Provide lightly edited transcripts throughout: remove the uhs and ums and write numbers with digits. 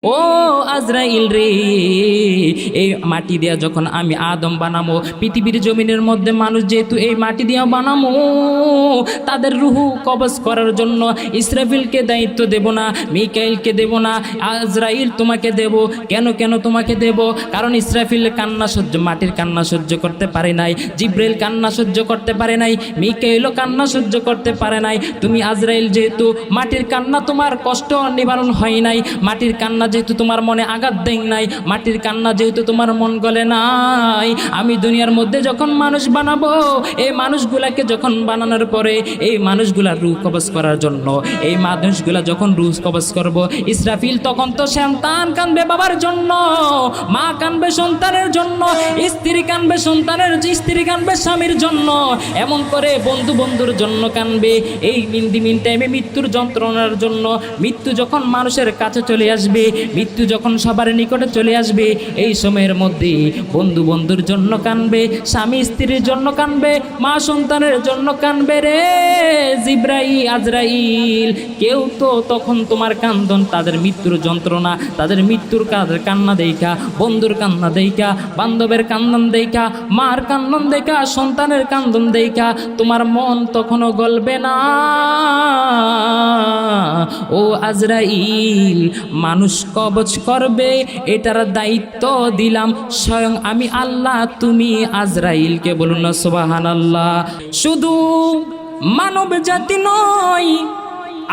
ও আজরাইল রে, এই মাটি দিয়া যখন আমি আদম বানামো, পৃথিবীর জমিনের মধ্যে মানুষ যেহেতু এই মাটি দিয়া বানামো, তাদের রুহু কবজ করার জন্য ইসরাফিলকে দায়িত্ব দেব না, মিকাইলকে দেব না, আজরাইল তোমাকে দেব। কেন কেন তোমাকে দেব? কারণ ইসরাফিল কান্না সহ্য, মাটির কান্না সহ্য করতে পারে নাই, জিব্রাইল কান্না সহ্য করতে পারে নাই, মিকাইলও কান্না সহ্য করতে পারে নাই। তুমি আজরাইল যেহেতু মাটির কান্না তোমার কষ্ট নিবারণ হয় নাই, মাটির কান্না যেহেতু তোমার মনে আঘাত দেয় নাই, মাটির কান্না যেহেতু তোমার মন গলে নাই, আমি দুনিয়ার মধ্যে যখন মানুষ বানাবো, এই মানুষগুলাকে যখন বানানোর পরে এই মানুষগুলা রূহ কবজ করার জন্য, এই মানুষগুলা যখন রূহ কবজ করব, ইসরাফিল তখন তো সন্তান কাঁদবে বাবার জন্য, মা কাঁদবে সন্তানের জন্য, স্ত্রী কাঁদবে সন্তানের, স্ত্রী কাঁদবে স্বামীর জন্য, এমন করে বন্ধু বন্ধুর জন্য কাঁদবে। এই মিন টাইমে মৃত্যুর যন্ত্রণার জন্য, মৃত্যু যখন মানুষের কাছে চলে আসবে, মৃত্যু যখন সবার নিকটে চলে আসবে, এই সময়ের মধ্যে বন্ধু বন্ধুর জন্য কাঁদবে, স্বামী স্ত্রীর জন্য কাঁদবে, মা সন্তানের জন্য কাঁদবে রে জিব্রাইল আজরাইল। কেউ তো তখন তোমার কান্দন, তাদের মৃত্যুর যন্ত্রণা, তাদের মৃত্যুর কান্না দেখা, বন্ধুর কান্না দেখা, বান্ধবের কান্দন দেখা, মার কান্দন দেখা, সন্তানের কান্দন দেখা তোমার মন তখনও গলবে না। ও আজরাইল, মানুষ কবজ করবে, এটার দায়িত্ব দিলাম স্বয়ং আমি আল্লাহ। তুমি আজরাইলকে বলুন না সুবহানাল্লাহ। শুধু মানব জাতি নয়,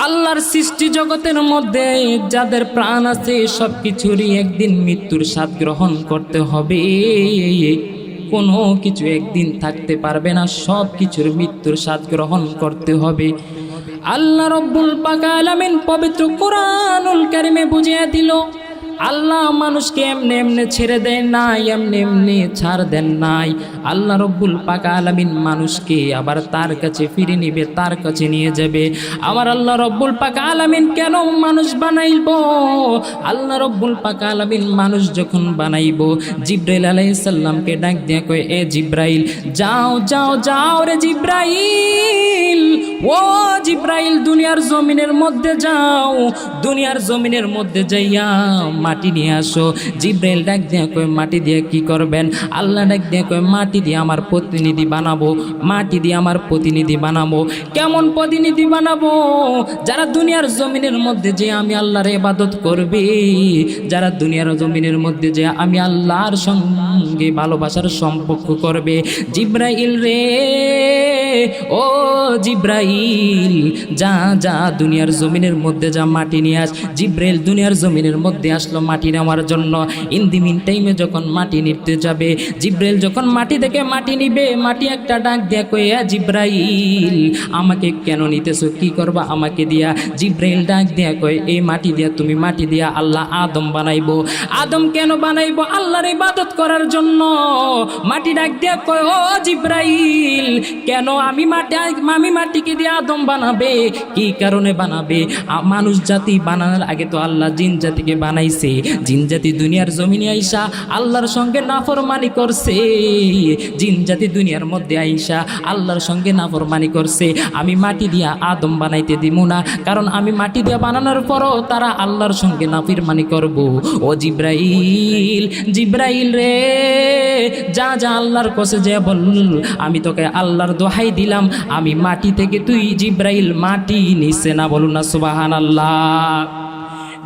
আল্লাহর সৃষ্টি জগতের মধ্যে যাদের প্রাণ আছে সব কিছুরই একদিন মৃত্যুর স্বাদ গ্রহণ করতে হবে। কোনো কিছু একদিন থাকতে পারবে না, সব কিছুর মৃত্যুর স্বাদ গ্রহণ করতে হবে। আল্লাহ রব্বুল পাক আলামিন পবিত্র কোরআনুল কারিমে বুঝিয়ে দিল, আল্লাহ মানুষকে এমনি এমনি ছেড়ে দেন নাই, এমনি এমনি ছাড় দেন নাই। আল্লাহ রব্বুল পাক আলামিন মানুষকে আবার তার কাছে ফিরে নিবে, তার কাছে নিয়ে যাবে। আমার আল্লাহ রব্বুল পাক আলামিন কেন মানুষ বানাইবো? আল্লাহ রব্বুল পাক আলামিন মানুষ যখন বানাইবো, জিব্রাইল আলাইহিস সালামকে ডাক দিয়া কয়, এ জিব্রাইল যাও যাও যাও রে জিব্রাইল, ও জিব্রাইল দুনিয়ার জমিনের মধ্যে যাও, দুনিয়ার জমিনের মধ্যে যাইয়া মাটি নিয়ে আসো। জিব্রাইল ডাক দিয়ে কয়, মাটি দিয়ে কি করবেন? আল্লাহ ডাক দিয়ে কয়, মাটি দিয়ে আমার প্রতিনিধি বানাবো, মাটি দিয়ে আমার প্রতিনিধি বানাবো। কেমন প্রতিনিধি বানাবো? যারা দুনিয়ার জমিনের মধ্যে যে আমি আল্লাহর ইবাদত করবে, যারা দুনিয়ার জমিনের মধ্যে যে আমি আল্লাহর সঙ্গে ভালোবাসার সম্পর্ক করবে। জিব্রাইল রে, ও জিব্রাইল যা যা দুনিয়ার জমিনের মধ্যে যা মাটি নিয়ে আস। জিব্রাইল দুনিয়ার জমিনের মধ্যে আসলো মাটি নেওয়ার জন্য। ইন দি মিন টাইমে যখন মাটি নিতে যাবে, জিব্রাইল যখন মাটি থেকে মাটি নিবে, মাটি একটা ডাক দিয়া কয়ে, জিব্রাইল আমাকে কেন নিতেছো, কি করবা আমাকে দিয়া? জিব্রাইল ডাক দিয়া কয়, এই মাটি দিয়া তুমি মাটি দিয়া আল্লাহ আদম বানাইবো। আদম কেন বানাইবো? আল্লাহর ইবাদত করার জন্য। মাটি ডাক দিয়া কয়, ও জিব্রাইল কেন আমি মাটিকে দিয়ে আদম বানাবে? কি কারণে বানাবে? মানুষ জাতি বানানোর আগে তো আল্লাহ জিন জাতিকে বানাইছে। জিন জাতি দুনিয়ার জমিনে আইসা আল্লাহর সঙ্গে নাফরমানি করছে, জিন জাতি দুনিয়ার মধ্যে আইসা আল্লাহর সঙ্গে নাফরমানি করছে। আমি মাটি দিয়া আদম বানাইতে দিব না, কারণ আমি মাটি দিয়া বানানোর পরও তারা আল্লাহর সঙ্গে নাফরমানি করব। ও জিব্রাইল, জিব্রাইল রে যা যা আল্লাহর কাছে যে বল, আমি তোকে আল্লাহর দোহাই দিলাম, আমি মাটি থেকে তুই জিব্রাইল মাটি নিছে না, বলুন না সুবহানাল্লাহ।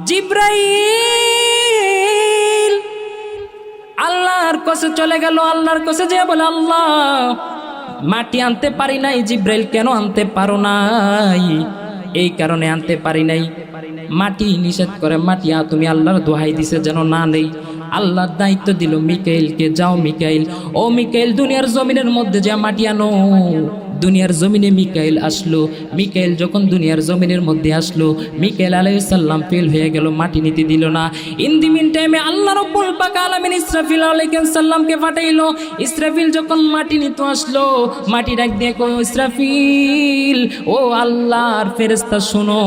জিব্রাইল আল্লাহর কাছে চলে গেল, আল্লাহর কাছে যে বলে, আল্লাহ মাটি আনতে পারি নাই। জিব্রাইল কেন আনতে পারো নাই? এই কারণে আনতে পারি নাই, মাটি নিষেধ করে, মাটি তুমি আল্লাহর দোহাই দিছে যেন না নেই। আল্লাহর দায়িত্ব দিল মিকাইলকে, যাও মিকাইল, ও মিকাইল দুনিয়ার জমিনের মধ্যে যা মাটি আনো। দুনিয়ার জমিনে মিকাইল আসলো। মিকাইল যখন দুনিয়ার জমিনের মধ্যে আসলো, মিকাইল আলাইহিস সালাম ফেল হয়ে গেল, মাটি নিতে দিল না। ইন দি মিন টাইমে আল্লাহ রাব্বুল পাক আলামিন ইসরাফিল আলাইহিস সালামকে পাঠাইলো। ইসরাফিল যখন মাটি নিতে আসলো, মাটি ডাক দিয়ে কয়, ইসরাফিল ও আল্লাহর ফেরেশতা শোনো,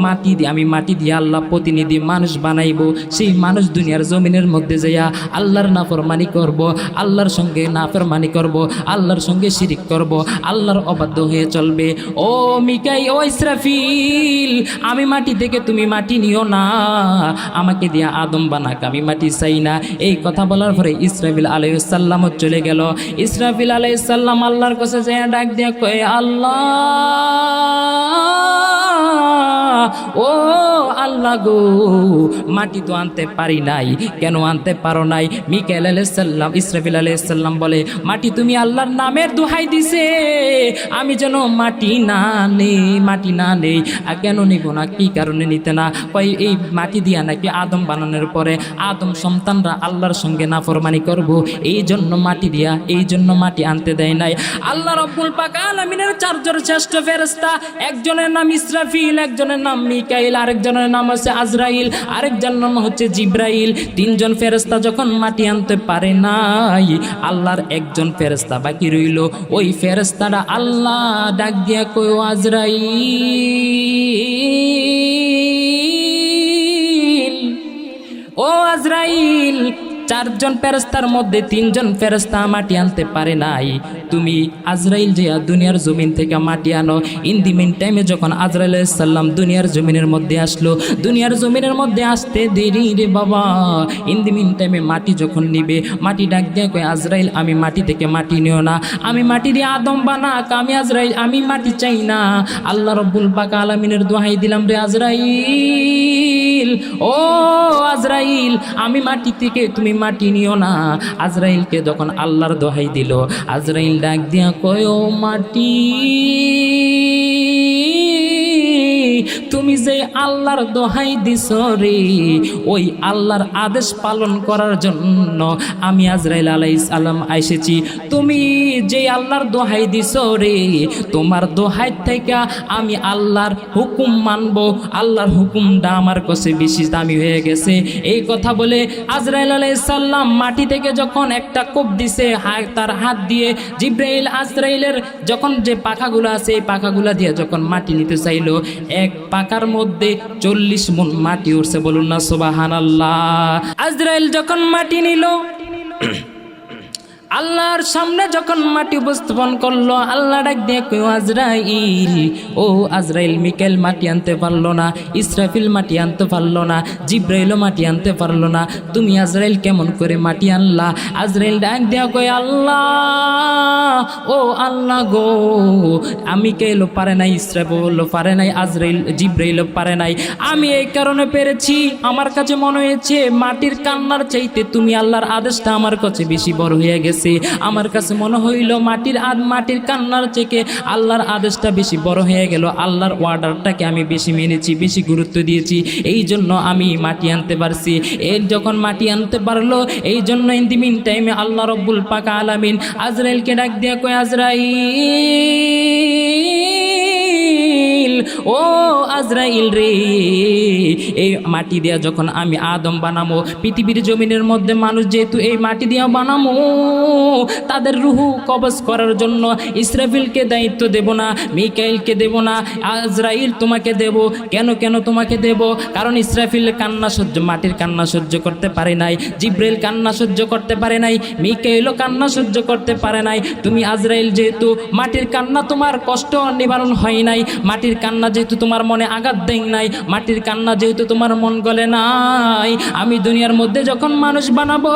মাটি দিয়ে আমি মাটি দিয়ে আল্লাহ প্রতিনিধি মানুষ বানাইবো। সেই মানুষ দুনিয়ার জমিনের মধ্যে যাইয়া আল্লাহর নাফরমানি করব, আল্লাহর সঙ্গে নাফরমানি করব, আল্লাহর সঙ্গে শিরিক করব, আল্লাহর অবাধ্য হয়ে চলবে। ও মিকাইল, ও ইসরাফিল, আমি মাটি থেকে, তুমি মাটি নিও না, আমাকে দিয়া আদম বানাক, আমি মাটি চাই না। এই কথা বলার পরে ইসরাফিল আলাইহিস সালাম চলে গেল। ইসরাফিল আলাইহিস সালাম আল্লাহর কাছে যায় ডাক দিয়া কয়, আল্লাহ, ও আল্লাহ গো, মাটি তো আনতে পারি নাই, কেন আনতে পারো নাই? মিকাইল আলাইহিস সালাম, ইসরাফিল আলাইহিস সালাম বলে, মাটি তুমি আল্লাহর নামের দোহাই দিছে, আমি যেন মাটি না নেই। আর কেন নিব না? কি কারণে নিতে না? কই এই মাটি দিয়া নাকি আদম বানানোর পরে আদম সন্তানরা আল্লাহর সঙ্গে নাফরমানি করব, এই জন্য মাটি দিয়া, এই জন্য মাটি আনতে দেয় নাই। আল্লাহ রব্বুল পাক আলামিনের চারজন শ্রেষ্ঠ ফেরেশতা, একজনের নাম ইসরাফিল, একজনের নাম মিকাইল, আরেকজনের নাম হচ্ছে আজরাইল, আরেকজনের নাম হচ্ছে জিব্রাইল। তিনজন ফেরেশতা যখন মাটি আনতে পারে নাই, আল্লাহর একজন ফেরেশতা বাকি রইল। ওই ফেরেশতাটা আল্লাহ ডাক দিয়া কই, আজরাইল, ও আজরাইল, চারজন ফেরেশতার মধ্যে তিনজন ফেরেশতা মাটি আনতে পারে নাই, তুমি আজরাইল যে দুনিয়ার জমিন থেকে মাটি আনো। ইন দি মিন টাইমে যখন আজরাইল আলাইহিস সালাম দুনিয়ার জমিনের মধ্যে আসলো, দুনিয়ার জমিনের মধ্যে আসতে দেরি রে বাবা। ইন দি মিন টাইমে মাটি যখন নিবে, মাটি ডাক দিয়ে কয়, আজরাইল, আমি মাটি থেকে মাটি নিও না, আমি মাটি দিয়ে আদম বানাক, আমি আজরাইল, আমি মাটি চাই না। আল্লাহ রব্বুল পাক আলামিনের দোহাই দিলাম রে আজরাইল, ও আজরাইল, আমি মাটি থেকে, তুমি মাটি নিও না। আজরাইলকে যখন আল্লাহর দোহাই দিল, আজরাইল ডাক দিয়া কয়, ও মাটি, তুমি যে আল্লাহর দোহাই দিছ রে, ওই আল্লাহর আদেশ পালন করার জন্য আমি আজরাইল আলাইহিস সালাম এসেছি। তুমি যে আল্লাহর দোহাই দিছ রে, তোমার দোহাই থেকে আমি আল্লাহর হুকুম মানব, আল্লাহর হুকুমটা আমার কাছে বেশি দামি হয়ে গেছে। এই কথা বলে আজরাইল আলাইহিস সালাম মাটি থেকে যখন একটা কোপ দিছে, তার হাত দিয়ে জিব্রাইল আজরাইলের যখন যে পাখাগুলো আছে, এই পাখাগুলো দিয়ে যখন মাটি নিতে চাইলো, এক পাকার মধ্যে 40 মণ মাটি উঠছে, বলুন না সুবহানাল্লাহ। আজরাইল যখন মাটি নিল, আল্লাহর সামনে যখন মাটি উপস্থাপন করলো, আল্লাহ ডাক দিয়ে কই, আজরাইল, ও আজরাইল, মিকাইল মাটি আনতে পারলো না, ইসরাফিল মাটি আনতে পারলো না, জিব্রাইলও মাটি আনতে পারলো না, তুমি আজরাইল কেমন করে মাটি আনলা? আজরাইল ডাক দিয়ে কই, আল্লাহ, ও আল্লাহ গো, মিকাইলও পারে নাই, ইসরাফিলও পারে নাই, আজরাইল জিব্রাইলও পারে নাই, আমি এই কারণে পেরেছি, আমার কাছে মনে হয়েছে মাটির কান্নার চাইতে তুমি আল্লাহর আদেশটা আমার কাছে বেশি বড় হয়ে গেছে। আমার কাছে মনে হইল মাটির কান্নার থেকে আল্লাহর আদেশটা বেশি বড় হয়ে গেল, আল্লাহর অর্ডারটাকে আমি বেশি মেনেছি, বেশি গুরুত্ব দিয়েছি, এই জন্য আমি মাটি আনতে পারছি। এর যখন মাটি আনতে পারলো, এই জন্য ইন দি মিন টাইমে আল্লাহ রব্বুল পাক আলামিন আজরাইলকে ডাক দিয়া কয়, আজরাইল, ও আজরাইল রে, এই মাটি দিয়া যখন আমি আদম বানামো, পৃথিবীর জমিনের মধ্যে মানুষ যেহেতু এই মাটি দিয়া বানামো, তাদের রুহু কবজ করার জন্য ইসরাফিলকে দায়িত্ব দেব না, মিকাইলকে দেব না, আজরাইল তোমাকে দেব। কেন তোমাকে দেব? কারণ ইসরাফিল মাটির কান্না সহ্য করতে পারে নাই, জিব্রাইল কান্না সহ্য করতে পারে নাই, মিকাইলও কান্না সহ্য করতে পারে নাই। তুমি আজরাইল যেহেতু মাটির কান্না তোমার কষ্ট নিবারণ হয় নাই, মাটির কান্না যেহেতু তোমার মনে আঘাত দেয় নাই, মাটির কান্না যেহেতু তোমার মন গলে নাই, আমি দুনিয়ার মধ্যে যখন মানুষ বানাবো,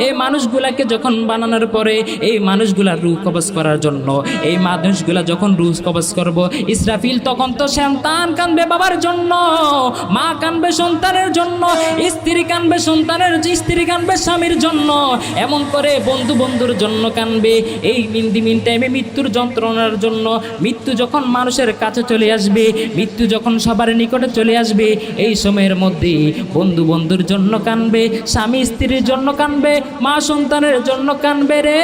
এই মানুষগুলাকে যখন বানানোর পরে এই মানুষগুলার রূহ কবজ করার জন্য, এই মানুষগুলা যখন রূহ কবজ করব, ইসরাফিল তখন তো সন্তান কাঁদবে বাবার জন্য, মা কাঁদবে সন্তানের জন্য, স্ত্রী কাঁদবে স্ত্রী কাঁদবে স্বামীর জন্য, এমন করে বন্ধুর জন্য কাঁদবে। এই মিন টাইমে মৃত্যুর যন্ত্রণার জন্য, মৃত্যু যখন মানুষের কাছে চলে আসবে, মৃত্যু যখন সবার নিকটে চলে আসবে, এই সময়ের মধ্যে বন্ধুর জন্য কাঁদবে, স্বামী স্ত্রীর জন্য কাঁদবে, মা সন্তানের জন্য কাঁদবে রে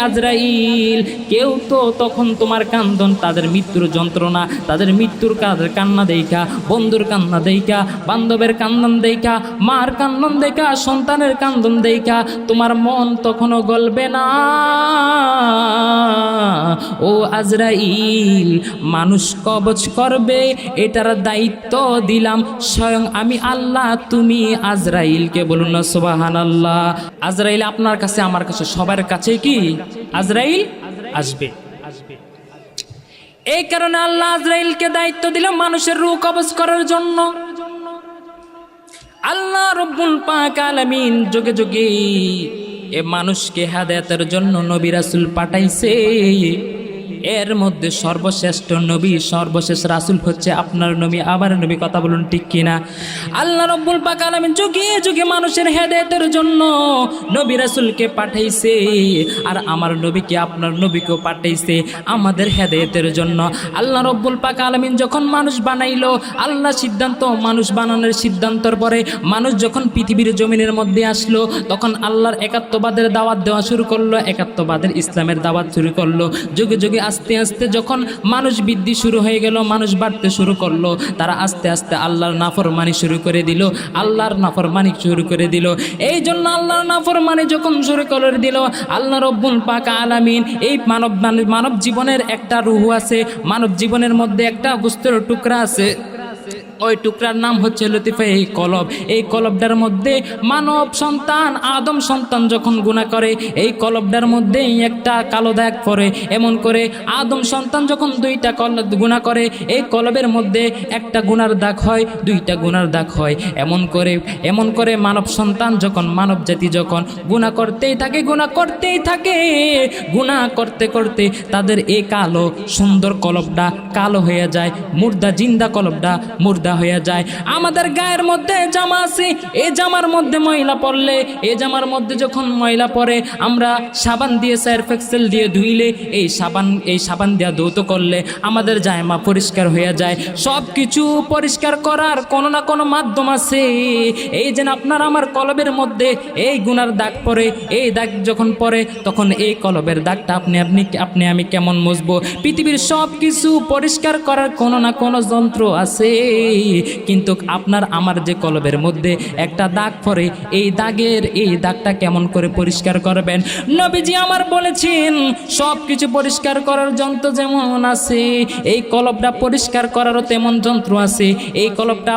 আজরাইল। কেউ তো তখন তোমার কান্দন, তাদের মৃত্যুর যন্ত্রণা, তাদের মৃত্যুর কান্না দেখা, বন্ধুর কান্না দেখা, বান্ধবের কান্দন দেখা, মার কান্দন দেখা, সন্তানের কান্দন দেখা তোমার মন তখনও গলবে না। ও আজরাইল, মানুষ কবজ করবে এটার দায়িত্ব দিলাম স্বয়ং আমি আল্লাহ, তুমি আজরাইলকে বলুন না সুবহানাল্লাহ। আজরাইল আপনার কাছে, আমার কাছে, সবার কাছে কি আজরাইল আসবে। এই কারণে আল্লাহ আজরাইলকে দায়িত্ব দিল মানুষের রূহ কবজ করার জন্য। আল্লাহ রব্বুল পাক আলামিন যুগে যুগে এ মানুষকে হেদায়েতের জন্য নবী রাসূল পাঠাইছে। এর মধ্যে সর্বশ্রেষ্ঠ নবী, সর্বশেষ রাসূল হচ্ছে আপনার নবী, আবার নবী, কথা বলুন ঠিক কিনা? আল্লাহ রব্বুল পাক আলামিন যুগে যুগে মানুষের হেদায়েতের জন্য নবী রাসূলকে পাঠাইছে, আর আমার নবীকে, আপনার নবীকেও পাঠাইছে আমাদের হেদায়েতের জন্য। আল্লাহ রব্বুল পাক আলামিন যখন মানুষ বানাইলো, আল্লাহ সিদ্ধান্ত, মানুষ বানানোর সিদ্ধান্তর পরে মানুষ যখন পৃথিবীর জমিনের মধ্যে আসলো, তখন আল্লাহর একাত্মবাদের দাওয়াত দেওয়া শুরু করলো, একাত্মবাদের ইসলামের দাওয়াত শুরু করলো। যুগে যুগে আস্তে আস্তে যখন মানুষ বৃদ্ধি শুরু হয়ে গেল, মানুষ বাড়তে শুরু করলো, তারা আস্তে আস্তে আল্লাহর নাফরমানি শুরু করে দিল, আল্লাহর নাফরমানি শুরু করে দিল। এই জন্য আল্লাহর নাফরমানি যখন শুরু করে দিল, আল্লাহ রব্বুল পাক আলামিন এই মানব জীবনের একটা রূহ আছে, মানব জীবনের মধ্যে একটা গোস্তের টুকরা আছে, ওই টুকরার নাম হচ্ছে লতিফা, এই কলব। এই কলবটার মধ্যে মানব সন্তান, আদম সন্তান যখন গুনাহ করে, এই কলবটার মধ্যে একটা কালো দাগ পড়ে। এমন করে আদম সন্তান যখন দুইটা গুনাহ করে, এই কলবের মধ্যে একটা গুনার দাগ হয়, দুইটা গুনার দাগ হয়। এমন করে মানব সন্তান যখন, মানব জাতি যখন গুনাহ করতেই থাকে, গুনাহ করতেই থাকে, গুনাহ করতে করতে তাদের এই কালো সুন্দর কলবটা কালো হয়ে যায়, মুর্দা জিন্দা কলবটা মুর্দা হয়ে যায়। আমাদের গায়ের মধ্যে জামা আছে, এই জামার মধ্যে ময়লা পড়লে, এই জামার মধ্যে যখন ময়লা পড়ে, আমরা সাবান দিয়ে, সার্ফ এক্সেল দিয়ে ধুইলে, এই সাবান দিয়ে ধৌত করলে আমাদের জামা পরিষ্কার হয়ে যায়। সব কিছু পরিষ্কার করার কোনো না কোনো মাধ্যম আছে। এই যে আপনার আমার কলবের মধ্যে এই গুনার দাগ পড়ে, এই দাগ যখন পড়ে, তখন এই কলবের দাগটা আপনি আমি কেমন মুছবো? পৃথিবীর সব কিছু পরিষ্কার করার কোনো না কোনো যন্ত্র আছে, কিন্তু আপনার আমার যে কলবের মধ্যে একটা দাগ পড়ে, এই দাগটা কেমন করে পরিষ্কার করবেন? নবীজি আমার বলেছেন, সব কিছু পরিষ্কার করার যন্ত্র যেমন আছে, এই কলবটা পরিষ্কার করারও তেমন যন্ত্র আছে। এই কলবটা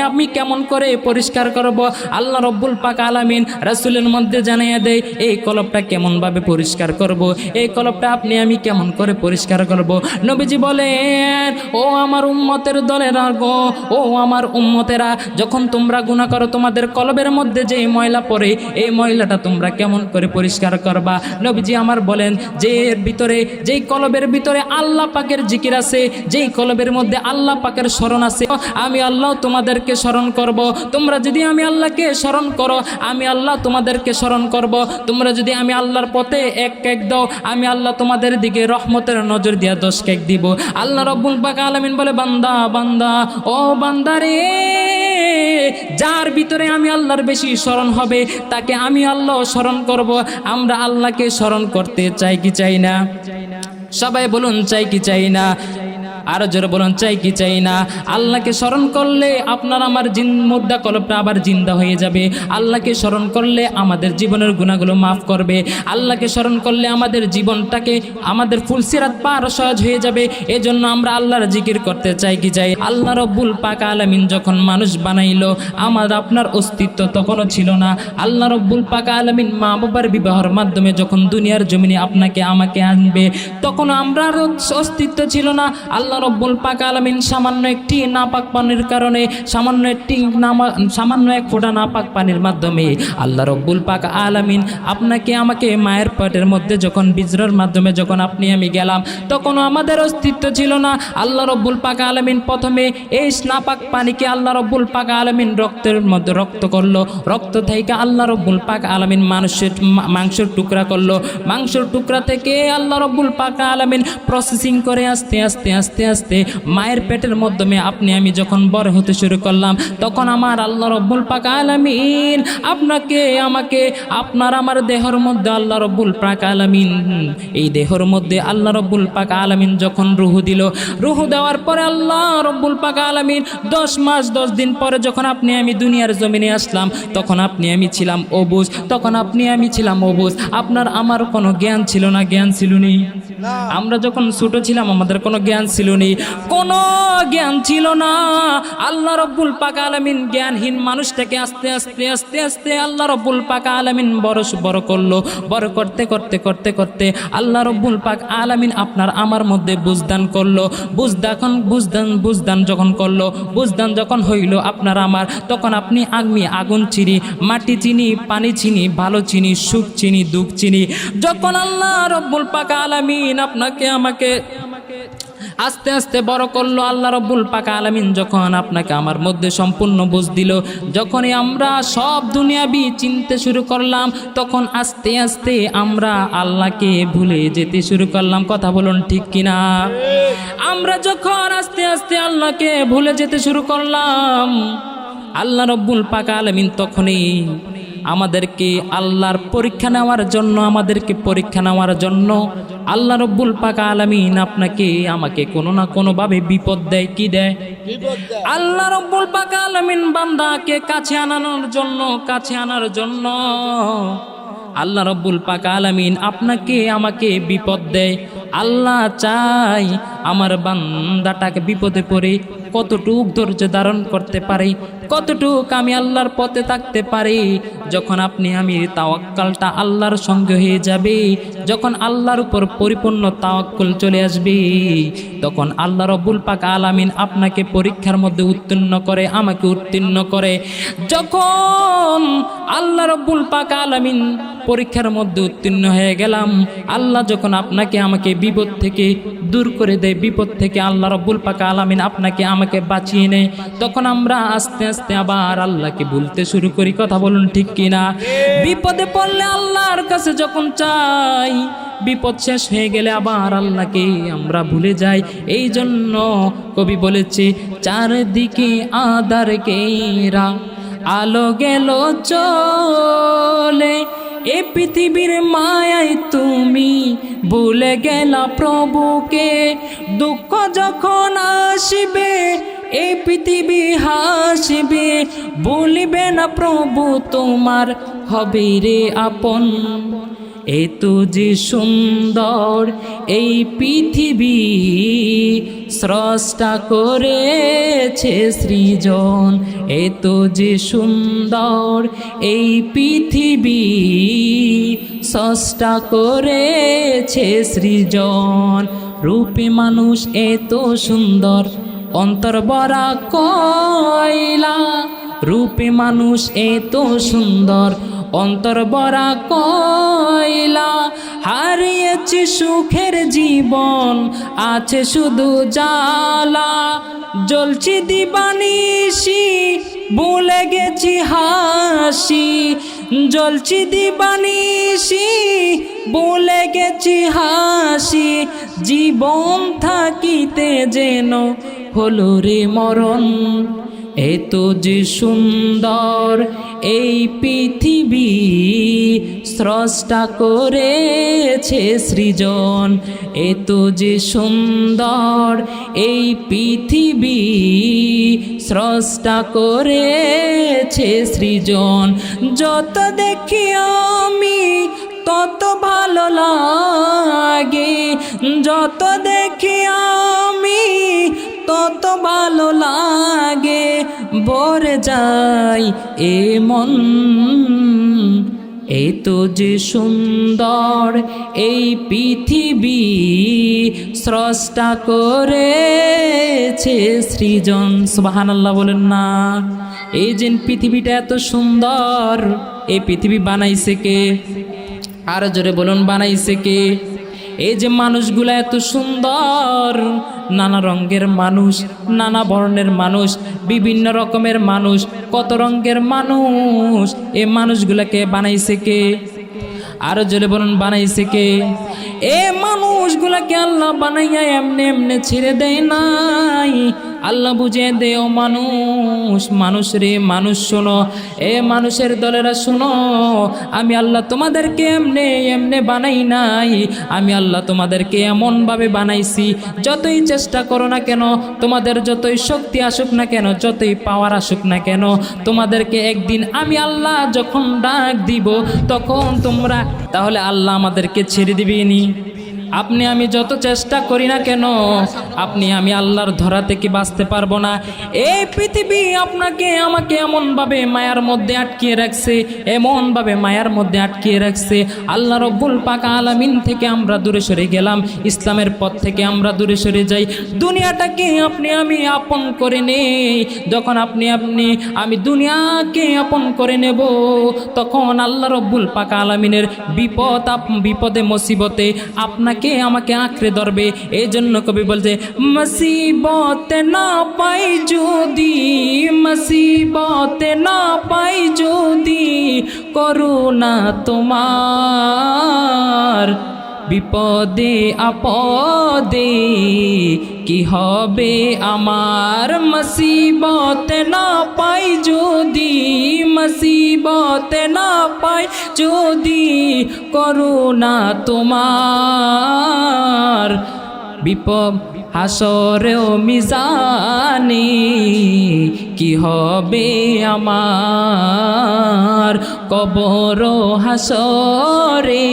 আমি কেমন করে পরিষ্কার করব? আল্লাহ রব্বুল পাক আলামিন রাসূলের মধ্যে জানিয়ে দেয়, এই কলবটা কেমন ভাবে পরিষ্কার করব, এই কলবটা আমি কেমন করে পরিষ্কার করব? নবীজি বলেন, ও আমার উম্মতের দলেরা গো, ও আমার উম্মতেরা, যখন তোমরা গুনাহ করো, তোমাদের কলবের মধ্যে যে ময়লা পড়ে, এই ময়লাটা তোমরা কেমন করে পরিষ্কার করবা? নবীজি আমার বলেন, যেই কলবের ভিতরে আল্লাহ পাকের জিকির আছে, যেই কলবের মধ্যে আল্লাহ পাকের স্মরণ আছে, আমি আল্লাহ তোমাদেরকে স্মরণ করব। তোমরা যদি আমি আল্লাহকে স্মরণ করো, আমি আল্লাহ তোমাদেরকে স্মরণ করব। তোমরা যদি আমি আল্লাহর পথে এক কেক দাও, আমি আল্লাহ তোমাদের দিকে রহমতের নজর দিয়া 10 কেক দিব। আল্লাহ রব্বুল পাক আলামিন বলে, বান্দা বান্দা, ও বান্দারে, যার ভিতরে আমি আল্লাহর বেশি স্মরণ হবে, তাকে আমি আল্লাহ স্মরণ করব। আমরা আল্লাহকে স্মরণ করতে চাই কি চাই না? সবাই বলুন, চাই কি চাই না? আরো জোরে বলুন, চাই কি চাই না? আল্লাহকে স্মরণ করলে আপনার আমার মুর্দা কলবটা আবার জিন্দা হয়ে যাবে। আল্লাহকে স্মরণ করলে আমাদের জীবনের গুনাহগুলো মাফ করবে। আল্লাহকে স্মরণ করলে আমাদের জীবনটাকে, আমাদের ফুলসিরাত পার সহজ হয়ে যাবে। এজন্য আমরা আল্লাহর জিকির করতে চাই কি চাই? আল্লাহ রব্বুল পাক আলামিন যখন মানুষ বানাইলো, আমার আপনার অস্তিত্ব তখনও ছিল না। আল্লাহ রব্বুল পাক আলামিন মা বাবার বিবাহের মাধ্যমে যখন দুনিয়ার জমিনে আপনাকে আমাকে আনবে, তখন আমরা অস্তিত্ব ছিল না। আল্লাহ রব্বুল পাক আলামিন সামান্য একটি নাপাক পানির কারণে, সামান্য এক ফোঁটা নাপাক পানির মাধ্যমে আল্লাহ রব্বুল পাক আলামিন আপনাকে আমাকে মায়ের পেটের মধ্যে যখন বীজের মাধ্যমে যখন আপনি আমি গেলাম, তখন আমাদের অস্তিত্ব ছিল না। আল্লাহ রব্বুল পাক আলামিন প্রথমে এই নাপাক পানিকে আল্লাহ রব্বুল পাক আলামিন রক্তের মধ্যে রক্ত করলো, রক্ত থেকে আল্লাহ রব্বুল পাক আলামিন মাংসের টুকরা করলো, মাংসের টুকরা থেকে আল্লাহ রব্বুল পাক আলামিন প্রসেসিং করে আস্তে আস্তে আস্তে আস্তে মায়ের পেটের মাধ্যমে আপনি আমি যখন বড় হতে শুরু করলাম, তখন আমার আল্লাহ রব্বুল পাক আলামিন আপনাকে আমাকে, আপনার আমার দেহের মধ্যে আল্লাহ রব্বুল পাক আলামিন, এই দেহের মধ্যে আল্লাহ রব্বুল পাক আলামিন যখন রূহ দিল, রূহ দেওয়ার পরে আল্লাহ রব্বুল পাক আলামিন 10 মাস 10 দিন পরে যখন আপনি আমি দুনিয়ার জমিনে আসলাম, তখন আপনি আমি ছিলাম অবুঝ, তখন আপনি আমি ছিলাম অবুঝ। আপনার আমার কোনো জ্ঞান ছিল না, জ্ঞান ছিল নি? আমরা যখন ছোট ছিলাম আমাদের কোনো জ্ঞান ছিল না, কোনো জ্ঞান ছিল না। আল্লাহ রব্বুল পাক আলামিন জ্ঞানহীন মানুষটাকে আস্তে আস্তে আস্তে আস্তে আল্লাহ রব্বুল পাক আলামিন বড় করলো। বড় করতে করতে করতে করতে আল্লাহ রব্বুল পাক আলামিন আপনার আমার মধ্যে বুঝদান করলো। বুঝদান যখন করলো, বুঝদান যখন হইল আপনার আমার, তখন আপনি আগুন চিনি, মাটি চিনি, পানি চিনি, ভালো চিনি, সুখ চিনি, দুঃখ চিনি। যখন আল্লাহ রব্বুল পাক আলামিন আপনাকে আমাকে আস্তে আস্তে বড় করলো, আল্লাহ রব্বুল পাক আলামিন যখন আপনাকে আমার মধ্যে সম্পূর্ণ বুঝ দিল, যখনই আমরা সব দুনিয়াবি চিনতে শুরু করলাম, তখন আস্তে আস্তে আমরা আল্লাহকে ভুলে যেতে শুরু করলাম। কথা বলুন ঠিক কিনা? আমরা যখন আস্তে আস্তে আল্লাহকে ভুলে যেতে শুরু করলাম, আল্লাহ রব্বুল পাক আলামিন তখনই আমাদেরকে আল্লাহর পরীক্ষা নেওয়ার জন্য আল্লাহ রব্বুল পাক আলামিন আপনাকে আমাকে কোনো না কোনোভাবে বিপদ দেয়। কি দেয়? আল্লাহ রব্বুল পাক আলামিন বান্দাকে কাছে আনার জন্য আল্লাহ রব্বুল পাক আলামিন আপনাকে আমাকে বিপদ দেয়। আল্লাহ চাই আমার বান্দাটাকে বিপদে পড়ে কতটুক ধৈর্য ধারণ করতে পারে, কতটুক আমি আল্লাহর পথে থাকতে পারি। যখন আমি তাওয়াক্কালটা আল্লাহর সঙ্গে হয়ে যাবে, যখন আল্লাহর উপর পরিপূর্ণ তাওয়াক্কুল চলে আসবে, তখন আল্লাহ রব্বুল পাক আলামিন আপনাকে পরীক্ষার মধ্যে উত্তীর্ণ করে, আমাকে উত্তীর্ণ করে। যখন আল্লাহ রব্বুল পাক আলামিন পরীক্ষার মধ্যে উত্তীর্ণ হয়ে গেলাম, আল্লাহ যখন আপনাকে আমাকে বিপদ থেকে দূর করে দেয়, বিপদ থেকে আল্লাহ রব্বুল পাক আলামিন আপনাকে আমাকে বাঁচিয়ে নেয়, তখন আমরা আস্তে আস্তে আবার আল্লাহকে ভুলতে শুরু করি। কথা বলুন ঠিক কিনা? বিপদে পড়লে আল্লাহর কাছে যখন চাই, বিপদ শেষ হয়ে গেলে আবার আল্লাহকে আমরা ভুলে যাই। এই জন্য কবি বলেছে, চারদিকে আঁধার ঘেরা আলো গেল চলে, এ পৃথিবীর মায়ায় তুমি ভুলে গেলা প্রভুকে। দুঃখ যখন আসবে এই পৃথিবী হাসবে, ভুলিবে না প্রভু তোমার হবে রে আপন। এত যে সুন্দর এই পৃথিবী স্রষ্টা করেছে সৃজন, এত যে সুন্দর এই পৃথিবী স্রষ্টা করেছে সৃজন। রূপে মানুষ এত সুন্দর অন্তর ভরা কয়লা, রূপে মানুষ এত সুন্দর অন্তর ভরা কয়লা। হারিয়েছি সুখের জীবন আছে শুধু জ্বালা, জ্বলছি দিবানিশি ভুলে গেছি হাসি, জ্বলছি দিবানিশি ভুলে গেছি হাসি। জীবন থাকিতে যেন হলো রে মরণ, এত যে সুন্দর এই পৃথিবী স্রষ্টা করেছে সৃজন, এত যে সুন্দর এই পৃথিবী স্রষ্টা করেছে সৃজন। যত দেখি আমি তত ভালো লাগে, যত দেখি আমি তত ভালো লাগে, ভরে যায় এ মন। এত যে সুন্দর এই পৃথিবী স্রষ্টা করেছে সৃজন। সুবহানাল্লাহ বলেন না? এই যে পৃথিবীটা এত সুন্দর, এই পৃথিবী বানাইছে কে? আর জোরে বলুন, বানাইছে কে? এই যে মানুষগুলা এত সুন্দর, নানা রঙের মানুষ, নানা বর্ণের মানুষ, বিভিন্ন রকমের মানুষ, কত রঙের মানুষ, এই মানুষগুলাকে বানাইছে কে? আরো জোরে বলুন, বানাইছে কে? এ মানুষগুলাকে আল্লাহ বানাইয়া এমনি এমনি ছেড়ে দেয় নাই। আল্লাহ বুঝে দেও মানুষ, মানুষ রে মানুষ শোনো, এ মানুষের দলেরা শোনো, আমি আল্লাহ তোমাদেরকে এমনে এমনে বানাই নাই, আমি আল্লাহ তোমাদেরকে এমনভাবে বানাইছি, যতই চেষ্টা করো না কেন, তোমাদের যতই শক্তি আসুক না কেন, যতই পাওয়ার আসুক না কেন, তোমাদেরকে একদিন আমি আল্লাহ যখন ডাক দিব তখন তোমরা, তাহলে আল্লাহ আমাদেরকে ছেড়ে দিবেনি? আপনি আমি যত চেষ্টা করি না কেন, আপনি আমি আল্লাহর ধরা থেকে বাঁচতে পারবো না। এই পৃথিবী আপনাকে আমাকে এমনভাবে মায়ার মধ্যে আটকিয়ে রাখছে, এমনভাবে মায়ার মধ্যে আটকিয়ে রাখছে। আল্লাহ রব্বুল পাক আলামিন থেকে আমরা দূরে সরে গেলাম, ইসলামের পথ থেকে আমরা দূরে সরে যাই। দুনিয়াটাকে আপনি আমি আপন করে নেই। যখন আপনি আমি দুনিয়াকে আপন করে নেব, তখন আল্লাহ রব্বুল পাক আলামিনের বিপদে মুসিবতে আপনাকে আমাকে আঁকড়ে ধরবে। এই জন্য কবি বলছে, মুসিবতে না পাই যদি, মুসিবতে না পাই যদি করুণা তোমার, বিপদে আপদে কি হবে আমার। মুসিবতে না পাই যদি, মুসিবতে না পাই যদি করুণা তোমার, বিপদ হাসরেও মিজানে কি হবে আমার, কবর হাসরে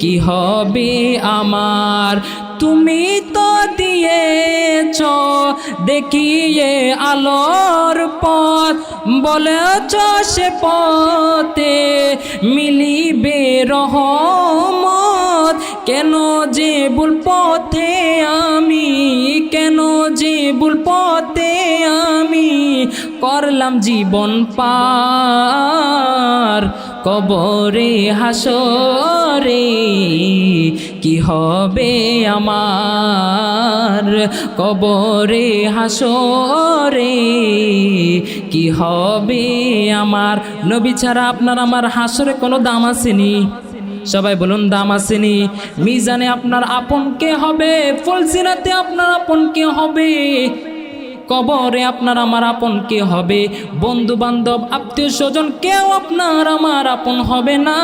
কি হবে আমার। তুমি তো দিয়েছ দেখিয়ে আলোর পথ, বলেছ সে পথে মিলিবে রহমত। কেন যে ভুল পথে আমি, কেন যে ভুল পথে আমি করলাম জীবন পার, কবরে হাসরে কি হবে আমার, কবরে হাসরে কি হবে আমার। নবী ছাড়া আপনার আমার হাসরে কোনো দাম আসেনি। সবাই বলুন, দাম আসেনি। মিজানে আপনার আপন কে হবে, ফুলসিরাতে আপনার আপন কে হবে, কবরে আপনার আমার আপন কে হবে। বন্ধু বান্ধব আত্মীয় স্বজন কেউ আপনার আমার আপন হবে না,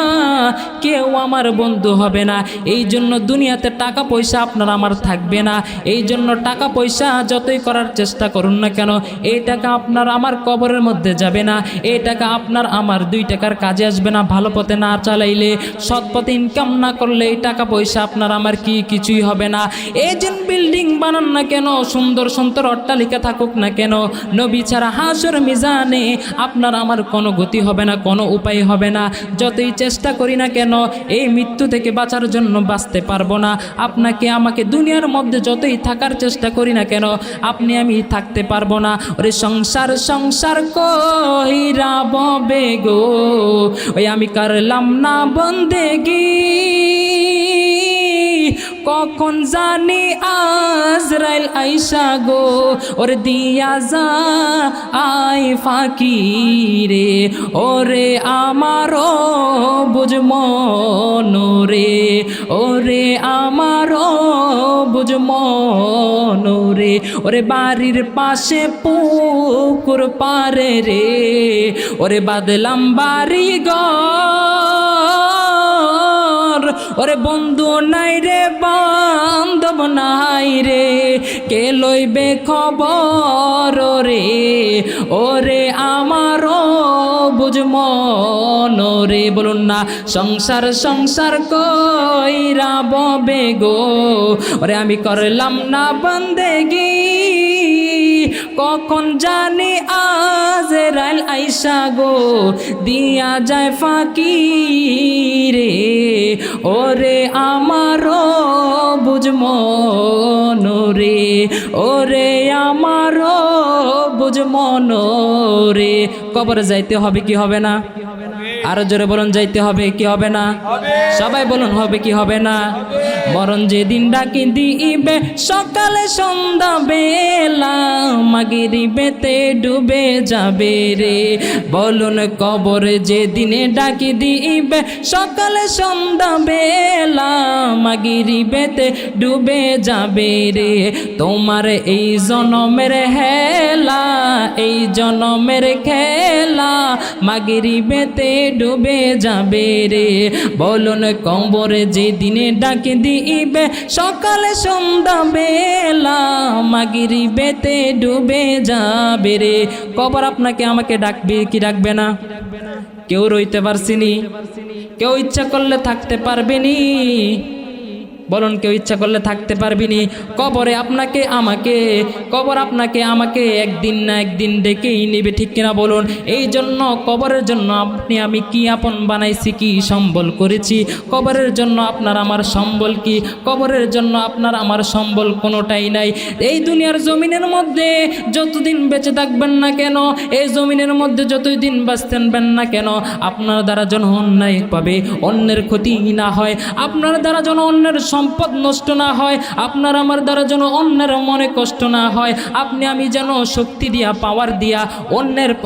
কেউ আমার বন্ধু হবে না। এই জন্য দুনিয়াতে টাকা পয়সা আপনার আমার থাকবে না। এই জন্য টাকা পয়সা যতই করার চেষ্টা করুন না কেন, এই টাকা আপনার আমার কবরের মধ্যে যাবে না। এই টাকা আপনার আমার 2 টাকার কাজে আসবে না। ভালো পথে না চালাইলে, সৎ পথে ইনকাম না করলে এই টাকা পয়সা আপনার আমার কিছুই হবে না। এই যে বিল্ডিং বানান না কেন, সুন্দর সুন্দর অট্টালিকা থাকুক না কেন, নবী ছাড়া হাসর মিজানে আপনার আমার কোনো গতি হবে না, কোনো উপায় হবে না। যতই চেষ্টা করি না কেন এই মৃত্যু থেকে বাঁচার জন্য বাঁচতে পারবো না। আপনাকে আমাকে দুনিয়ার মধ্যে যতই থাকার চেষ্টা করি না কেন, আপনি আমি থাকতে পারবো না। ওরে সংসার সংসার কইরা ববে গো, ওই আমি করলাম না বন্দেগি, কখন জানি আজরাইল আইসা গো, ওরে দিয়া যা আই ফাঁকি রে, ওরে আমারও বুঝ মন রে, ওরে আমারও বুঝ মন রে, ওরে বাড়ির পাশে পুকুর পারে রে, ওরে বাদলাম বাড়ি ঘর, ওরে বন্ধু নাই রে বান্ধব নাই রে, কে লইবে খবর রে, ওরে আমারও বুঝ মন রে। বলুন না, সংসার সংসার কইরা ববে গো, ওরে আমি করলাম না বন্দেগি, কখন জানি আজরাইল আইসা গো, দিয়া যায় ফাঁকি রে, ওরে আমারও বুঝ মন রে, ওরে আমারও বুঝ মন রে। কবরে যাইতে হবে কি হবে না? আরো জোরে বলুন, যাইতে হবে কি হবে না? সবাই বলুন, হবে কি হবে না? মরণ যেদিন ডাকি দিবে সকালে সন্ধ্যা বেলা, মাগরিবেতে ডুবে যাবে রে। বলুন, কবরে যেদিনে ডাকি দিবে সকালে সন্ধ্যা বেলা, মাগরিবেতে ডুবে যাবে রে। তোমার এই জনমের হেলা, এই জনমের খেলা, মাগরিবেতে ডুবে যাবে রে। বলুন, কবরে যেদিনে ডাকে দিবে সকালে সন্ধ্যা বেলা, মাগরিবেতে ডুবে যাবে রে। কবর আপনাকে আমাকে ডাকবে কি ডাকবে না? কেউ রইতে পারছিনি, কেউ ইচ্ছা করলে থাকতে পারবেনি। বলুন কেউ ইচ্ছা করলে থাকতে পারবিনি? কবর আপনাকে আমাকে একদিন না একদিন ডেকেই নেবে, ঠিক কিনা বলুন? এই জন্য কবরের জন্য আপনি আমি কি আপন বানাইছি, কি সম্বল করেছি? কবরের জন্য আপনার আমার সম্বল কি? কবরের জন্য আপনার আমার সম্বল কোনোটাই নাই। এই দুনিয়ার জমিনের মধ্যে যতদিন বেঁচে থাকবেন না কেন, এই জমিনের মধ্যে যতদিন বাঁচতেন না কেন, আপনার দ্বারা যেন অন্যায় পাবে, অন্যের ক্ষতি না হয়, আপনার দ্বারা যেন অন্যের সম্পদ নষ্ট না হয়, আপনার আমার দ্বারা যেন অন্যের মনে কষ্ট না হয়, আপনি আমি যেন শক্তি দিয়া পাওয়ার দিয়া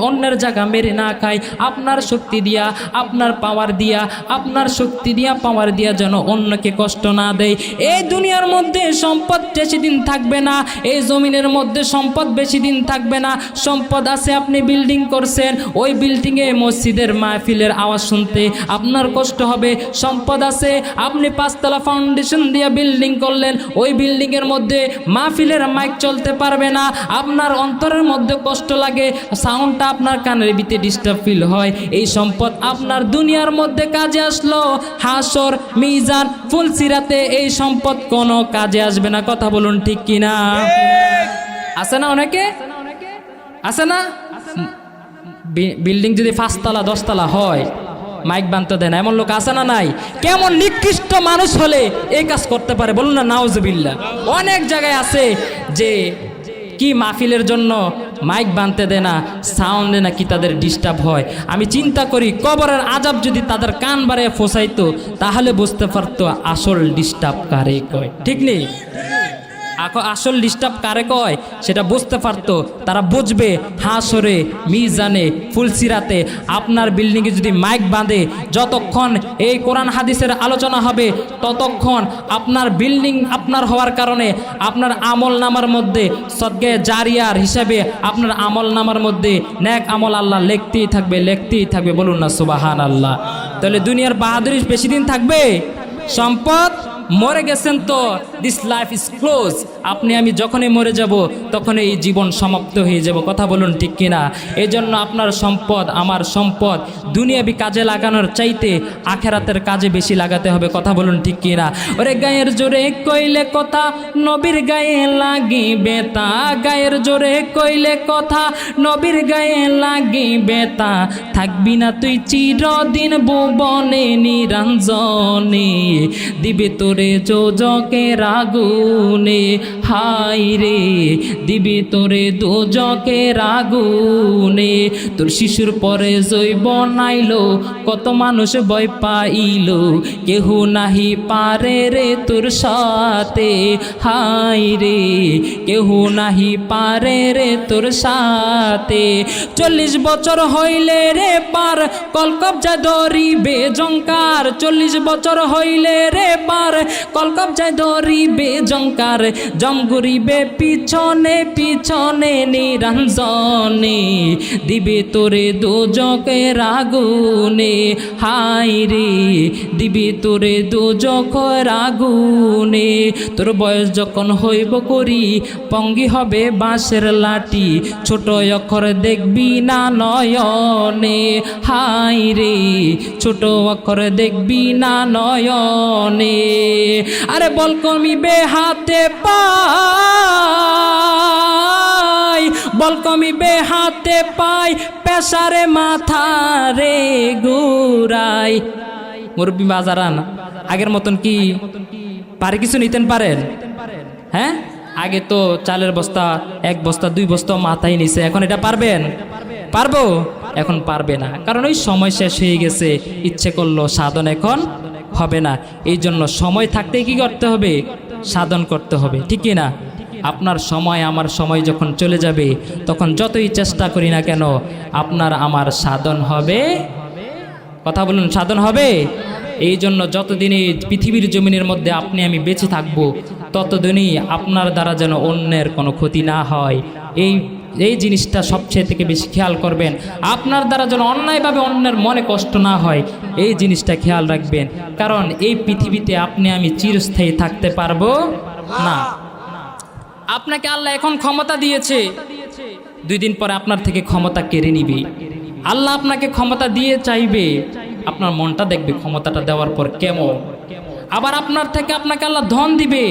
অন্যের জায়গা মেরে না খাই, আপনার শক্তি দিয়া আপনার পাওয়ার দিয়া আপনার শক্তি দিয়া পাওয়ার দিয়া যেন অন্যকে কষ্ট না দেয়। এই দুনিয়ার মধ্যে সম্পদ বেশি দিন থাকবে না, এই জমিনের মধ্যে সম্পদ বেশি দিন থাকবে না। সম্পদ আছে, আপনি বিল্ডিং করছেন, ওই বিল্ডিংয়ে মসজিদের মাহফিলের আওয়াজ শুনতে আপনার কষ্ট হবে। সম্পদ আছে, আপনি 5 তলা ফাউন্ডেশন দিয়ে বিল্ডিং করলেন, ওই বিল্ডিংয়ের মধ্যে মাহফিলের মাইক চলতে পারবে না, আপনার অন্তরের মধ্যে কষ্ট লাগে, সাউন্ডটা আপনার কানের ভিতরে ডিস্টার্ব ফিল হয়। এই সম্পদ আপনার দুনিয়ার মধ্যে কাজে আসলো, হাসর মিজান ফুলসিরাতে এই সম্পদ কোনো কাজে আসবে না। কথা বলুন ঠিক কিনা? আছে না অনেকে? আছে না? বিল্ডিং যদি 5 তলা 10 তলা হয়, মাইক বানতে দেয় না, এমন লোক আছে না নাই? কেমন নিকৃষ্ট মানুষ হলে এই কাজ করতে পারে বলুন না, নাউজুবিল্লাহ। অনেক জায়গায় আছে যে কি মাহফিলের জন্য মাইক বানতে দেয় না, সাউন্ডে নাকি তাদের ডিস্টার্ব হয়। আমি চিন্তা করি কবরের আজাব যদি তাদের কান বাড়িয়ে ফোসাইতো তাহলে বুঝতে পারতো আসল ডিস্টার্ব কারে কয়, ঠিক নেই? আসল ডিস্টার্ব কারে কয় সেটা বুঝতে পারতো, তারা বুঝবে হাসরে মিজানে ফুলসিরাতে আপনার বিল্ডিংয়ে যদি মাইক বাঁধে, যতক্ষণ এই কোরআন হাদিসের আলোচনা হবে ততক্ষণ আপনার বিল্ডিং আপনার হওয়ার কারণে আপনার আমল নামার মধ্যে সদকায়ে জারিয়ার হিসাবে আপনার আমল নামার মধ্যে নেক আমল আল্লাহ লিখতেই থাকবে। বলুন না সুবহানাল্লাহ। তাহলে দুনিয়ার বাহাদুরি বেশি দিন থাকবে? সম্পদ মরে গেছেন তো দিস লাইফ ইজ ক্লোজ। আপনি আমি যখনই মরে যাব তখন এই জীবন সমাপ্ত হয়ে যাব। কথা বলুন ঠিক কিনা? এই জন্য আপনার সম্পদ আমার সম্পদ দুনিয়াবি কাজে লাগানোর চাইতে আখেরাতের কাজে বেশি লাগাতে হবে। কথা বলুন ঠিক কিনা? ওরে গায়ের জোরে কইলে কথা নবীর গায়ে লাগিবে তা, গায়ের জোরে কইলে কথা নবীর গায়ে লাগিবে তা, থাকবি না তুই চিরদিন ভুবনে নিরঞ্জনে, দিবে তোরে যোজকের আগুনে, হাই রে দিবে তোরে দোজকের আগুনে। তোর শিশুর পরে জৈব নাইলো, কত মানুষ ভয় পাইলো, কেহ নাহি পারে রে তোর সাথে, হাই রে কেহ নাহি পারে রে তোর সাথে। 40 বছর হইলে রে পার কলকবজা ধরিবে জঙ্কার, 40 বছর হইলে রে পার কলকবজায় ধরিবে জঙ্কার, জম ঘুরিবে পিছনে পিছনে নিরঞ্জনে, দিবে তোরে দোজকের আগুনে, হাই রে দিবে তোরে দোজকের আগুনে। তোর বয়স যখন হইব করি পঙ্গি হবে বাঁশের লাঠি, ছোট অক্ষর দেখবি না নয়নে, হাই রে ছোট অক্ষর দেখবি না নয়নে। আরে বল কমিবে হাতে পাই, বল কমিবে হাতে পাই, পেশারে মাথা রে ঘুরাই। মুরব্বী বাজারান আগের মতন কি পারে কিছু নিতেন পারেন? হ্যাঁ, আগে তো চালের বস্তা 1 বস্তা 2 বস্তা মাথায় নিছে, এখন এটা পারবেন? পারবো? এখন পারবে না, কারণ ওই সময় শেষ হয়ে গেছে। ইচ্ছে করলো সাধন এখন হবে না। এই জন্য সময় থাকতে কি করতে হবে? সাধন করতে হবে, ঠিক না? আপনার সময় আমার সময় যখন চলে যাবে তখন যতই চেষ্টা করি না কেন আপনার আমার সাধন হবে? কথা বলুন, সাধন হবে? এই জন্য যতদিন এই পৃথিবীর জমিনের মধ্যে আপনি আমি বেঁচে থাকব ততদিনই আপনার দ্বারা যেন অন্যের কোনো ক্ষতি না হয়, এই জিনিসটা সবচেয়ে থেকে বেশি খেয়াল করবেন। আপনার দ্বারা যেন অন্যায়ভাবে অন্যের মনে কষ্ট না হয় এই জিনিসটা খেয়াল রাখবেন, কারণ এই পৃথিবীতে আপনি আমি চিরস্থায়ী থাকতে পারবো না। আপনাকে আল্লাহ এখন ক্ষমতা দিয়েছে, 2 দিন পরে আপনার থেকে ক্ষমতা কেড়ে নিবে। আল্লাহ আপনাকে ক্ষমতা দিয়ে চাইবে, আপনার মনটা দেখবে ক্ষমতাটা দেওয়ার পর কেমন। আবার আপনার থেকে আপনাকে আল্লাহ ধন দিবে,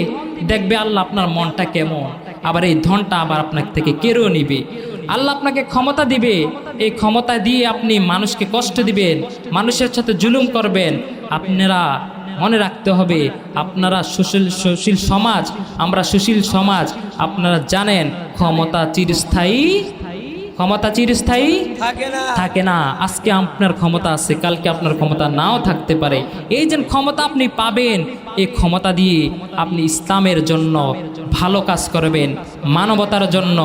দেখবে আল্লাহ আপনার মনটা কেমন, আবার এই ধনটা আবার আপনার থেকে কেড়েও নিবে। আল্লাহ আপনাকে ক্ষমতা দিবে, এই ক্ষমতা দিয়ে আপনি মানুষকে কষ্ট দিবেন, মানুষের সাথে জুলুম করবেন। আপনারা মনে রাখতে হবে, আপনারা সুশীল সমাজ, আমরা সুশীল সমাজ। আপনারা জানেন ক্ষমতা চিরস্থায়ী, ক্ষমতা চিরস্থায়ী থাকে না। আজকে আপনার ক্ষমতা আছে, কালকে আপনার ক্ষমতা নাও থাকতে পারে। এই যে ক্ষমতা আপনি পাবেন, এই ক্ষমতা দিয়ে আপনি ইসলামের জন্য ভালো কাজ করবেন, মানবতার জন্য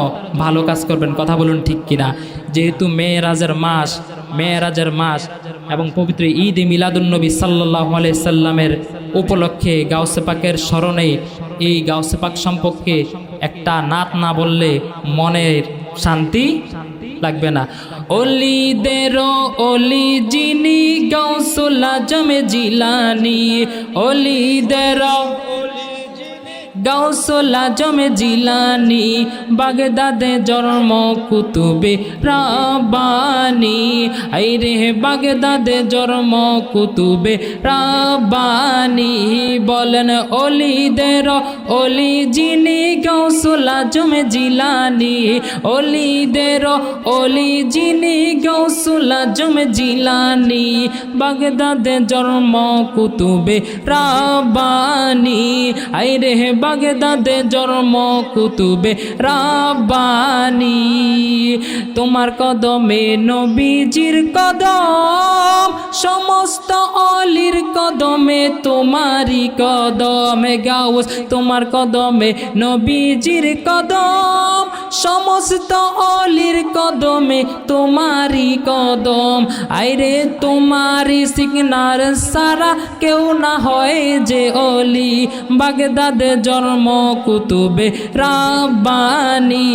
ভালো কাজ করবেন। কথা বলুন ঠিক কিনা? যেহেতু মেয়েরাজের মাস এবং পবিত্র ঈদ মিলাদুন্নবী সাল্লাল্লাহু আলাইহি সাল্লামের উপলক্ষে গাউসে পাকের স্মরণে এই গাউসে পাক সম্পর্কে একটা নাত না বললে মনের শান্তি লাগবে না। অলিদেরও অলি যিনি গাউসুল আজম জিলানী, অলিদেরও গাউসুল আজম জিলানী, বাগদাদে জন্ম কুতুবে রাব্বানী। আই রে বাগদাদে জন্ম কুতুবে রাব্বানী। বলেন অলিদের অলি যিনি গাউসুল আজম জিলানী, অলিদের অলি যিনি গাউসুল আজম জিলানী, বাগদাদে জন্ম কুতুবে রাব্বানী। আই রে বাগদাদে জন্ম কুতুবে রাব্বানী। তোমার কদমে নবীজির কদম, সমস্ত অলির কদমে তোমারই কদমে গাউস, তোমার কদমে নবীজির কদম, সমস্ত অলির কদমে তোমারই কদম। আইরে তোমারই সিগনার সারা কেউ না হয় যে অলি, বাগদাদে জন্ম কুতুবে রাব্বানী।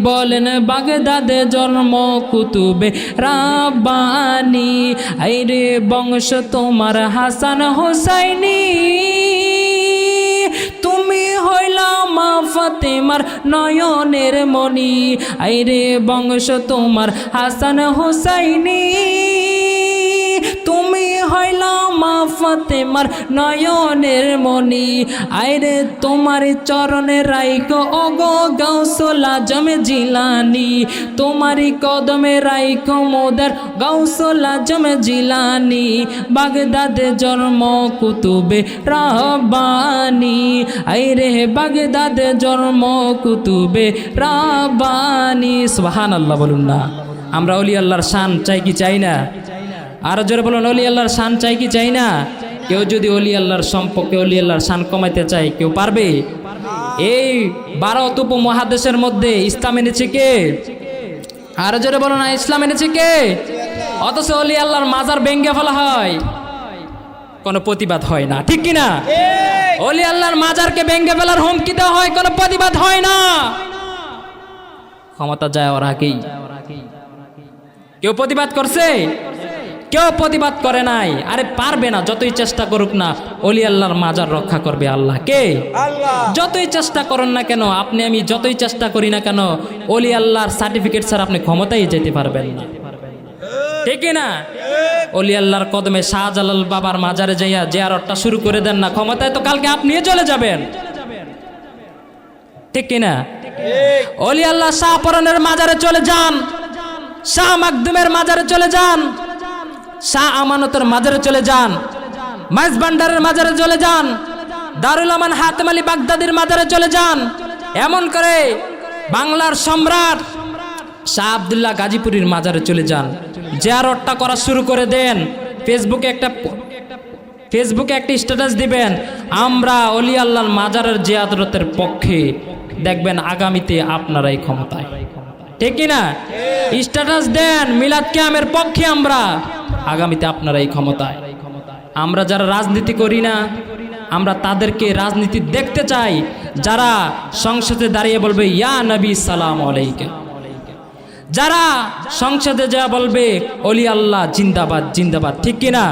বলেন বাগদাদে জন্ম কুতুবে রাব্বানী। আইরে বংশ তোমার হাসান হোসাইনি, তুমি হইলা মা ফাতেমার নয়নের মণি। আইরে বংশ তোমার হাসান হোসাইনি, তুমি হইলা মা ফাতেমার নয়নের মণি। আইরে তোমার চরণে রাইখো ওগো গাউসুল আজম জিলানী, তোমারই কদমে রাইখো মোদের গাউসুল আজম জিলানী, বাগদাদে জন্ম কুতুবে রাব্বানী। আইরে বাগদাদে জন্ম কুতুবে রাব্বানী। সুবহানাল্লাহ বলুন না। আমরা ওলি আল্লাহর শান চাই কি চাই না? আরো জোরে বলুন, ওলি আল্লাহর শান চাই কি চাই না? কেউ যদি ওলি আল্লাহর সম্পর্কে ওলি আল্লাহর শান কমাইতে চায়, কেউ পারবে? এই 12 উপমহাদেশের মধ্যে ইসলাম এনেছে কে? আরো জোরে বলো না, ইসলাম এনেছে কে? অথচ ওলি আল্লাহর মাজার ভেঙে ফেলা হয়, কোনো প্রতিবাদ হয় না, ঠিক কিনা? ওলি আল্লাহর মাজারকে ভেঙে ফেলার হুমকি দেওয়া হয়, কোনো প্রতিবাদ হয় না। ক্ষমতা যায় ওর আগেই। কেউ প্রতিবাদ করছে? কেউ প্রতিবাদ করে নাই। আরে পারবে না, যতই চেষ্টা করুক না, ওলি আল্লাহর মাজার রক্ষা করবে আল্লাহ। কে? আল্লাহ। যতই চেষ্টা করেন না কেন, আপনি আমি যতই চেষ্টা করি না কেন, ওলি আল্লাহর সার্টিফিকেট ছাড়া আপনি ক্ষমতায় যেতে পারবেন না, ঠিক না? ওলি আল্লাহর কদমে শাহজালাল বাবার মাজারে যাইয়া জিয়ারতটা শুরু করে দেন না, ক্ষমতায় তো কালকে আপনিও চলে যাবেন, ঠিক কিনা? ওলি আল্লাহ শাহ পরানের মাজারে চলে যান, শাহ মাকদুমের মাজারে চলে যান, শাহ আমানতের মাজারে চলে যান, মাইজ ভান্ডারের মাজারে চলে যান, দারুল আমান হাতেম আলী বাগদাদির মাজারে চলে যান। এমন করে বাংলার সম্রাট শাহ আব্দুল্লাহ গাজীপুরীর মাজারে চলে যান, জিয়ারতটা করা শুরু করে দেন। ফেসবুকে একটা স্ট্যাটাস দিবেন, আমরা ওলি আল্লাহর মাজারের জিয়ারতের পক্ষে। দেখবেন আগামীতে আপনারাই ক্ষমতায়, ঠিক কিনা? স্ট্যাটাস দেন মিলাদ কিয়ামের পক্ষে আমরা, আগামীতে আপনারাই ক্ষমতায়। আমরা যারা রাজনীতি করি না, আমরা তাদেরকে রাজনীতি দেখতে চাই যারা সংসদে দাঁড়িয়ে বলবে ইয়া নবী সালাম আলাইকা, যারা সংসদে যা বলবে ওলি আল্লাহ জিন্দাবাদ জিন্দাবাদ, ঠিক কিনা?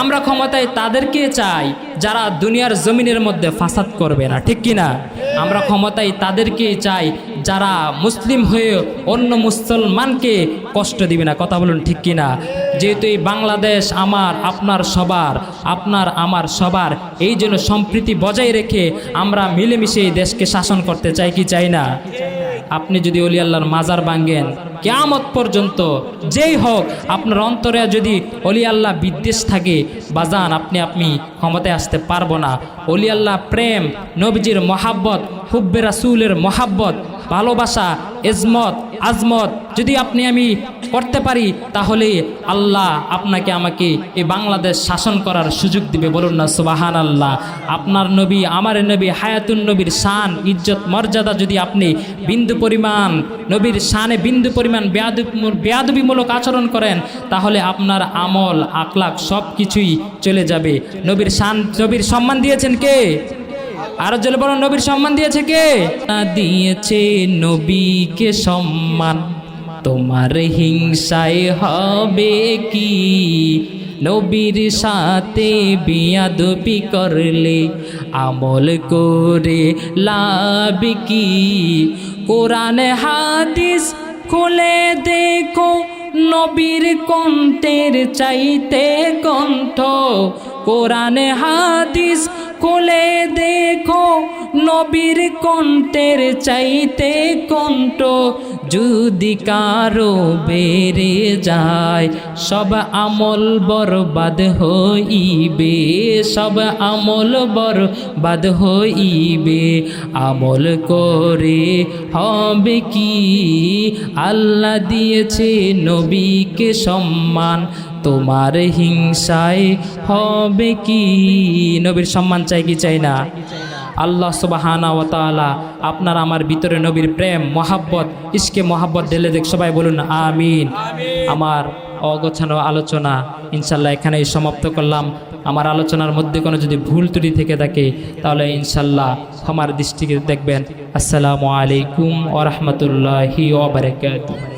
আমরা ক্ষমতায় তাদেরকে চাই যারা দুনিয়ার জমিনের মধ্যে ফাসাদ করবে না, ঠিক কিনা? আমরা ক্ষমতায় তাদেরকে চাই যারা মুসলিম হয়ে অন্য মুসলমানকে কষ্ট দিবে না, কথা বলুন ঠিক কিনা? যেহেতু এই বাংলাদেশ আমার আপনার সবার, আপনার আমার সবার, এই জন্য সম্প্রীতি বজায় রেখে আমরা মিলেমিশে এই দেশকে শাসন করতে চাই কি চাই না? আপনি যদি অলি আল্লাহর মাজার ভাঙ্গেন, কিয়ামত পর্যন্ত যেই হোক, আপনার অন্তরে যদি অলি আল্লাহ বিদ্বেষ থাকে, বাজান আপনি ক্ষমতায় আসতে পারবো না। অলি আল্লাহ প্রেম, নবীজির মহাব্বত, হুব্বে রাসূলের মহাব্বত, ভালোবাসা, ইজমত, আজমত যদি আমি করতে পারি, তাহলে আল্লাহ আপনাকে আমাকে এই বাংলাদেশ শাসন করার সুযোগ দিবে। বলুন না সুবহানাল্লাহ। আপনার নবী, আমার নবী, হায়াতুন নবীর শান, ইজ্জত, মর্যাদা যদি আপনি বিন্দু পরিমাণ, নবীর শানে বিন্দু পরিমাণ বেয়াদবিমূলক আচরণ করেন, তাহলে আপনার আমল, আখলাক সব কিছুই চলে যাবে। নবীর শান, নবীর সম্মান দিয়েছেন কে? আরো জলে বড় নবীর সম্মান দিয়েছে কে? দিয়েছে নবীকে সম্মান, তোমার হিংসায় হবে কি? নবীর সাথে বিয়াদবি করলে আমল করে লাভ কি? কোরআন হাদিস খুলে দেখো, নবীর কণ্ঠের চাইতে কণ্ঠ। কোরআন হাদিস খুলে দেখো, নবীর কণ্ঠের চাইতে কণ্ঠ। যদি কারো বেড়ে যায়, সব আমল বরবাদ হইবে, সব আমল বরবাদ হইবে। আমল করে হবে কি? আল্লাহ দিয়েছে নবীকে সম্মান, তোমার হিংসায় হবে কি? নবীর সম্মান চাই কি চাই না? আল্লাহ সুবহানাহু ওয়া তাআলা আপনার আমার ভিতরে নবীর প্রেম, মহাব্বত, ইশকে মহাব্বত ঢেলে দেখ। সবাই বলুন আমিন। আমার অগোছানো আলোচনা ইনশাল্লাহ এখানেই সমাপ্ত করলাম। আমার আলোচনার মধ্যে কোনো যদি ভুল ত্রুটি থেকে থাকে, তাহলে ইনশাল্লাহ ক্ষমার দৃষ্টিতে দেখবেন। আসসালামু আলাইকুম ওয়া রাহমাতুল্লাহি ওয়া বারাকাতুহু।